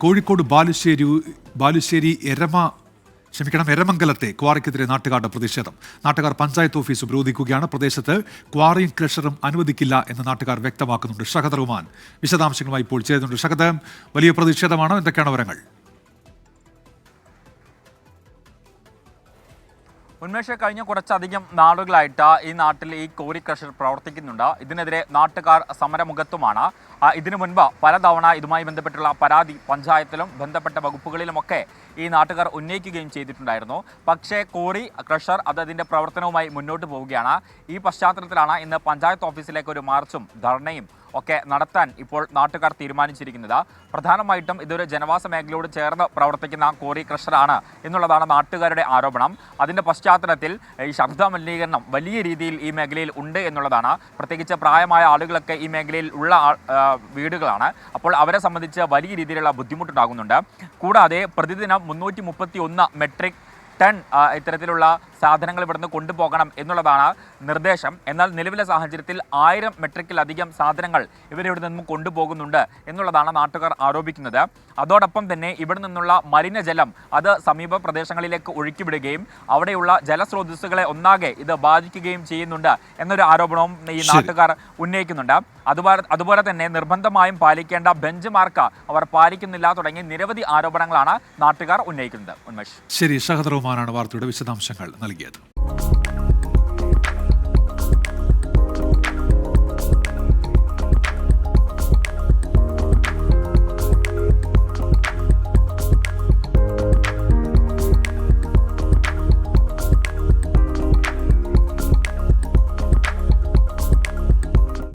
കോഴിക്കോട് ബാലുശ്ശേരി എരമംഗലത്തെ ക്വാറിക്കെതിരെ നാട്ടുകാരുടെ പ്രതിഷേധം. നാട്ടുകാർ പഞ്ചായത്ത് ഓഫീസ് ഉപരോധിക്കുകയാണ്. പ്രദേശത്ത് ക്വാറിയും ക്രഷറും അനുവദിക്കില്ല എന്ന് നാട്ടുകാർ വ്യക്തമാക്കുന്നുണ്ട്. ഷഹദ് റഹ്മാൻ വിശദാംശങ്ങളുമായി ഇപ്പോൾ ചേരുന്നുണ്ട്. ഷഹദ്, വലിയ പ്രതിഷേധമാണോ? എന്തൊക്കെയാണ് വിവരങ്ങൾ? ഉന്മേഷ, കഴിഞ്ഞ കുറച്ചധികം നാളുകളായിട്ട് ഈ നാട്ടിൽ ഈ കോറി ക്രഷർ പ്രവർത്തിക്കുന്നുണ്ട്. ഇതിനെതിരെ നാട്ടുകാർ സമരമുഖത്തുമാണ്. ഇതിനു മുൻപ് പലതവണ ഇതുമായി ബന്ധപ്പെട്ടുള്ള പരാതി പഞ്ചായത്തിലും ബന്ധപ്പെട്ട വകുപ്പുകളിലുമൊക്കെ ഈ നാട്ടുകാർ ഉന്നയിക്കുകയും ചെയ്തിട്ടുണ്ടായിരുന്നു. പക്ഷേ കോറി ക്രഷർ അതിൻ്റെ പ്രവർത്തനവുമായി മുന്നോട്ട് പോവുകയാണ്. ഈ പശ്ചാത്തലത്തിലാണ് ഇന്ന് പഞ്ചായത്ത് ഓഫീസിലേക്ക് ഒരു മാർച്ചും ധർണയും ഒക്കെ നടത്താൻ ഇപ്പോൾ നാട്ടുകാർ തീരുമാനിച്ചിരിക്കുന്നത്. പ്രധാനമായിട്ടും ഇതൊരു ജനവാസ മേഖലയോട് ചേർന്ന് പ്രവർത്തിക്കുന്ന കോറി ക്രഷറാണ് എന്നുള്ളതാണ് നാട്ടുകാരുടെ ആരോപണം. അതിൻ്റെ പശ്ചാത്തലത്തിൽ ഈ ശബ്ദ മലിനീകരണം വലിയ രീതിയിൽ ഈ മേഖലയിൽ ഉണ്ട് എന്നുള്ളതാണ്. പ്രത്യേകിച്ച് പ്രായമായ ആളുകളൊക്കെ ഈ മേഖലയിൽ ഉള്ള വീടുകളാണ്. അപ്പോൾ അവരെ സംബന്ധിച്ച് വലിയ രീതിയിലുള്ള ബുദ്ധിമുട്ടുണ്ടാകുന്നുണ്ട്. കൂടാതെ പ്രതിദിനം 331 മെട്രിക് ടൺ ഇത്തരത്തിലുള്ള സാധനങ്ങൾ ഇവിടുന്ന് കൊണ്ടുപോകണം എന്നുള്ളതാണ് നിർദ്ദേശം. എന്നാൽ നിലവിലെ സാഹചര്യത്തിൽ 1000 മെട്രിക്കിലധികം സാധനങ്ങൾ ഇവരിവിടെ നിന്നും കൊണ്ടുപോകുന്നുണ്ട് എന്നുള്ളതാണ് നാട്ടുകാർ ആരോപിക്കുന്നത്. അതോടൊപ്പം തന്നെ ഇവിടെ നിന്നുള്ള മലിനജലം അത് സമീപ പ്രദേശങ്ങളിലേക്ക് ഒഴുക്കിവിടുകയും അവിടെയുള്ള ജലസ്രോതസ്സുകളെ ഒന്നാകെ ഇത് ബാധിക്കുകയും ചെയ്യുന്നുണ്ട് എന്നൊരു ആരോപണവും ഈ നാട്ടുകാർ ഉന്നയിക്കുന്നുണ്ട്. അതുപോലെ തന്നെ നിർബന്ധമായും പാലിക്കേണ്ട ബെഞ്ച് മാർക്ക് അവർ പാലിക്കുന്നില്ല തുടങ്ങി നിരവധി ആരോപണങ്ങളാണ് നാട്ടുകാർ ഉന്നയിക്കുന്നത്. ഉന്മേഷ്, ശരി. ഷഹദ് റഹ്മാനാണ് വാർത്തയുടെ വിശദാംശങ്ങൾ നൽകിയത്.